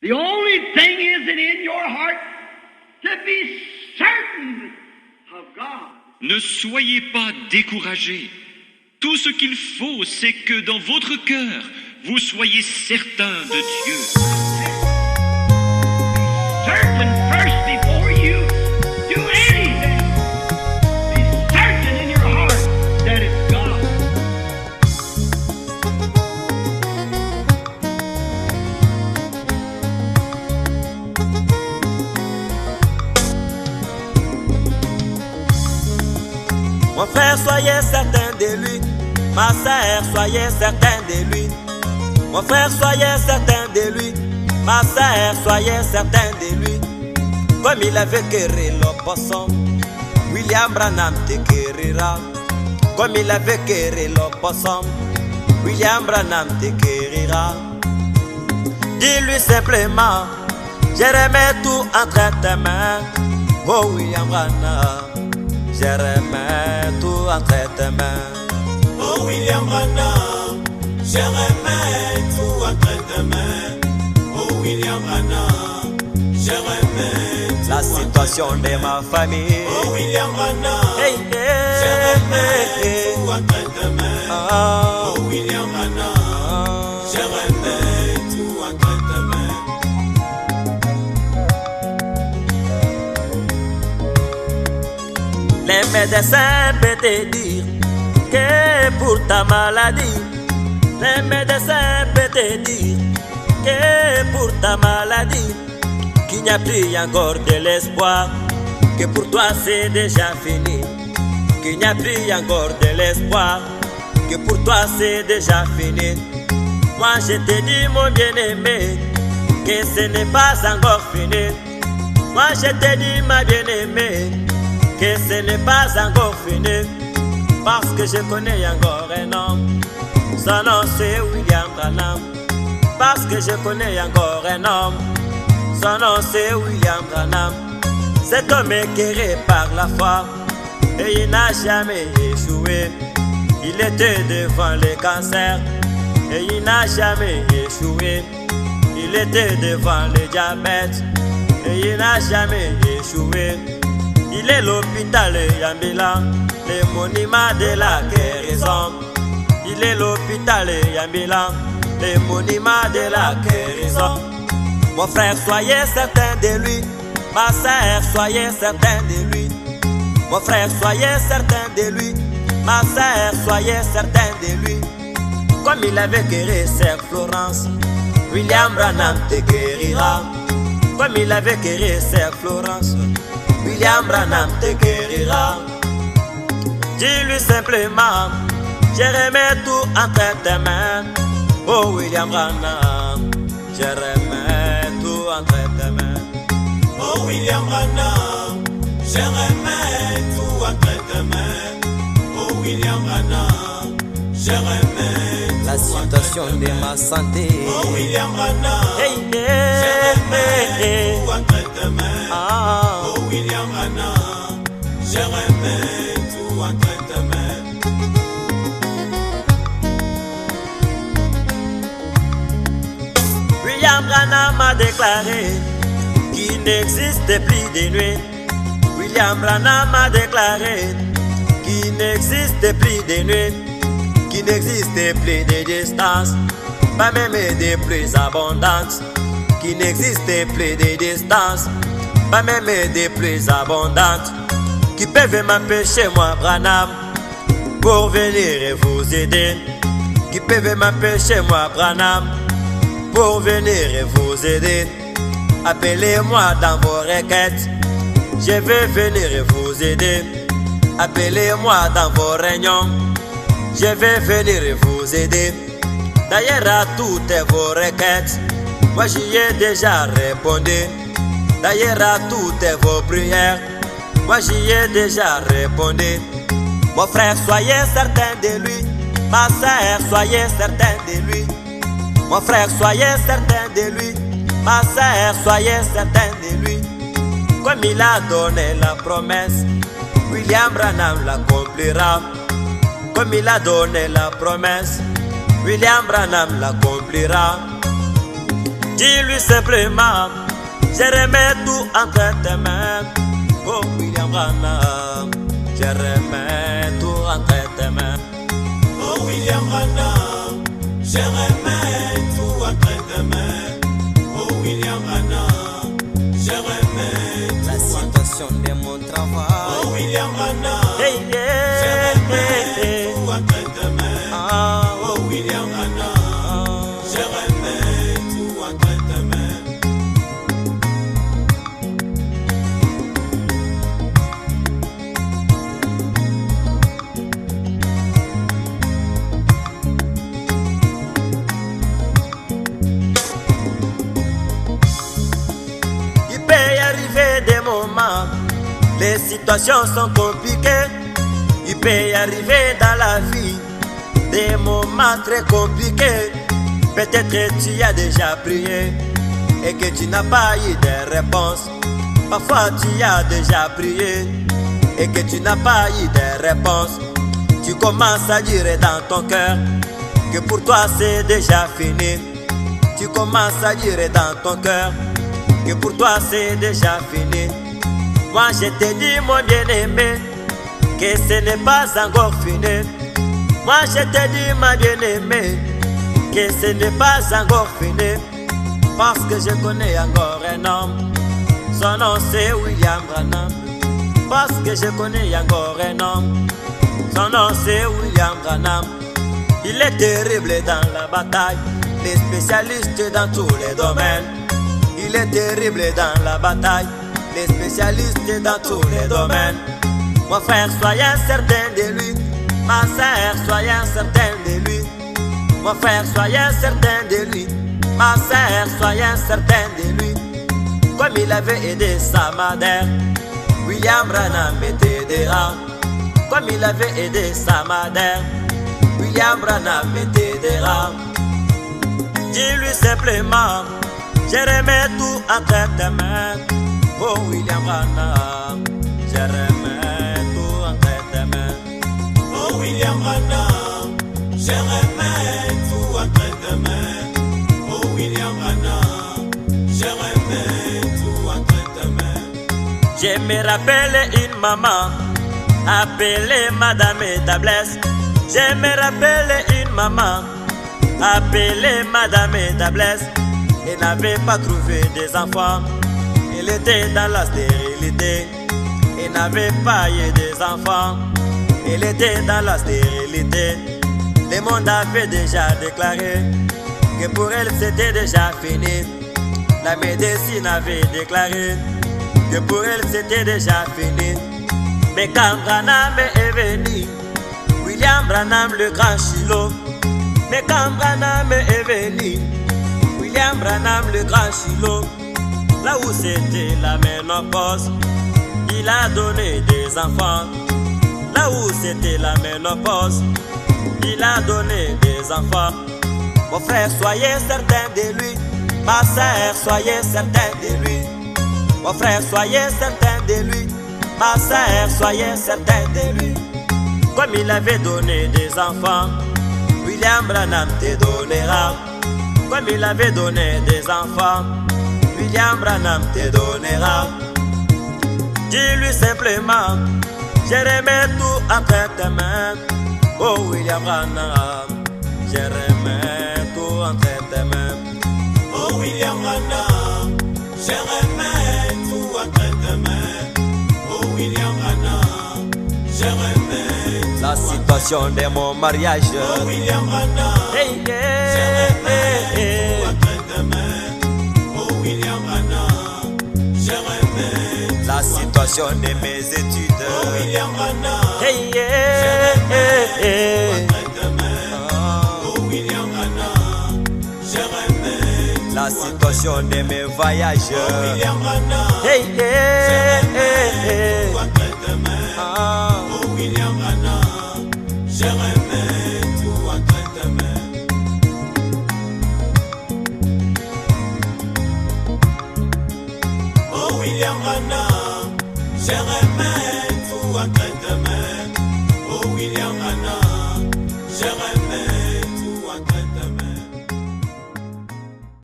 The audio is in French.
The only thing is that in your heart to be certain of God. Ne soyez pas découragés. Tout ce qu'il faut, c'est que dans votre cœur, vous soyez certain de Dieu. Certain first before you do anything. Be certain in your heart that it's God. Mon frère, soyez certain de lui. Ma sœur, soyez certain de lui. Mon frère, soyez certain de lui. Ma sœur, soyez certain de lui. Comme il avait guéri l'oppossum, William Branham te guérira. Comme il avait guéri l'oppossum, William Branham te guérira. Dis-lui simplement, je remets tout entre tes mains. Oh William Branham, je remets tout entre tes mains. Oh William Branham, je remets tout entre tes mains. Oh William Branham, je remets tout la situation de ma famille. Oh William Branham, hey, hey, je remets hey, tout entre tes mains. Oh William Branham, je remets tout entre tes mains. Les médecins peuvent te dire que pour ta maladie, les médecins peuvent te dire que pour ta maladie, qu'il n'y a plus encore de l'espoir, que pour toi c'est déjà fini, qu'il n'y a plus encore de l'espoir, que pour toi c'est déjà fini. Moi je te dis mon bien-aimé, que ce n'est pas encore fini. Moi je te dis ma bien-aimée, que ce n'est pas encore fini. Parce que je connais encore un homme, son nom c'est William Branham. Parce que je connais encore un homme, son nom c'est William Branham. Cet homme est guéri par la foi et il n'a jamais échoué. Il était devant le cancer et il n'a jamais échoué. Il était devant le diabète et il n'a jamais échoué. Il est l'hôpital Yambila, le monument de la guérison. Il est l'hôpital Yambila, le monument de la guérison. Mon frère, soyez certain de lui. Ma sœur, soyez certain de lui. Mon frère, soyez certain de lui. Ma sœur, soyez certain de lui. Comme il avait guéri Sœur Florence, William Branham te guérira. Comme il avait guéri Sœur Florence, William Branham te guérira. Dis-lui simplement, je remets tout entre tes mains. Oh William Branham, je remets tout entre tes mains. Oh William Branham, je remets tout entre tes mains. Oh William Branham, je remets tout la situation de ma santé. Oh William Branham, hey, je remets tout entre tes mains. Oh William Branham, je remets tout entre tes mains. William Branham a déclaré qu'il n'existe plus de nuit. William Branham a déclaré qu'il n'existe plus de nuit, qu'il n'existe plus de distance, pas même de plus abondante, qu'il n'existe plus de distance, pas même de plus abondante, qui peuvent m'empêcher moi Branham pour venir vous aider, qui peuvent m'empêcher moi Branham pour venir vous aider. Appelez-moi dans vos requêtes, je vais venir vous aider. Appelez-moi dans vos réunions, je vais venir vous aider. D'ailleurs à toutes vos requêtes, moi j'y ai déjà répondu. D'ailleurs à toutes vos prières, moi j'y ai déjà répondu. Mon frère, soyez certain de lui. Ma sœur, soyez certain de lui. Mon frère, soyez certain de lui. Ma sœur, soyez certain de lui. Comme il a donné la promesse, William Branham l'accomplira. Comme il a donné la promesse, William Branham l'accomplira. Dis-lui simplement, je remets tout entre tes mains. Oh William Branham, je remets tout entre tes mains. Oh William Branham, je remets tout entre tes mains. Oh William Branham, je remets tout. La situation de mon travail. Oh William Branham, Hey, je remets tout entre tes mains. Oh William Branham, je remets tout entre tes mains. Il peut y arriver des moments, les situations sont compliquées. Il peut y arriver dans la vie des moments très compliqués. Peut-être que tu as déjà prié et que tu n'as pas eu de réponse. Parfois tu as déjà prié et que tu n'as pas eu de réponse. Tu commences à dire dans ton cœur que pour toi c'est déjà fini. Tu commences à dire dans ton cœur que pour toi c'est déjà fini. Moi je te dis mon bien-aimé que ce n'est pas encore fini. Moi je te dis ma bien-aimée que ce n'est pas encore fini. Parce que je connais encore un homme, son nom c'est William Branham. Parce que je connais encore un homme, son nom c'est William Branham. Il est terrible dans la bataille, les spécialistes dans tous les domaines. Il est terrible dans la bataille, les spécialistes dans tous les domaines. Mon frère, soyez certain de lui. Ma sœur, soyez certain de lui. Mon frère, soyez certain de lui. Ma sœur, soyez certain de lui. Comme il avait aidé sa mère, William Branham t'aidera. Comme il avait aidé sa mère, William Branham t'aidera. Dis-lui simplement, je remets tout entre tes mains. Oh William Branham, je remets tout entre tes mains. Oh William Branham, je remets tout entre tes mains. Oh William Branham, je remets tout entre tes mains. Je me rappelle une maman appelée Madame Tablesse. Je me rappelle une maman appelée Madame Tablesse. Elle n'avait pas trouvé des enfants. Elle était dans la stérilité. Elle n'avait pas eu des enfants. Elle était dans la stérilité. Le monde avait déjà déclaré que pour elle c'était déjà fini. La médecine avait déclaré que pour elle c'était déjà fini. Mais quand Branham est venu, William Branham le grand Shiloh. Mais quand Branham est venu, William Branham le grand Shiloh, là où c'était la ménopause, il a donné des enfants. Là où c'était la ménopause, il a donné des enfants. Mon frère, soyez certain de lui. Ma sœur, soyez certain de lui. Mon frère, soyez certain de lui. Ma sœur, soyez certain de lui. Comme il avait donné des enfants, William Branham te donnera. Comme il avait donné des enfants, William Branham te donnera. Dis-lui simplement, je remets tout entre tes mains. Oh William Branham, je remets tout entre tes mains. Oh William Branham, je remets tout entre tes mains. Oh William Branham, je remets la situation de mon mariage. Oh William Branham, Hey, je remets tout entre tes mains. Oh William Branham, je remets la situation de mes études. Oh William Branham, Hey, entre tes mains. Oh William Branham, je remets la situation de mes voyages. Oh William Branham, Hey, tout entre tes mains. Oh William Branham, je remets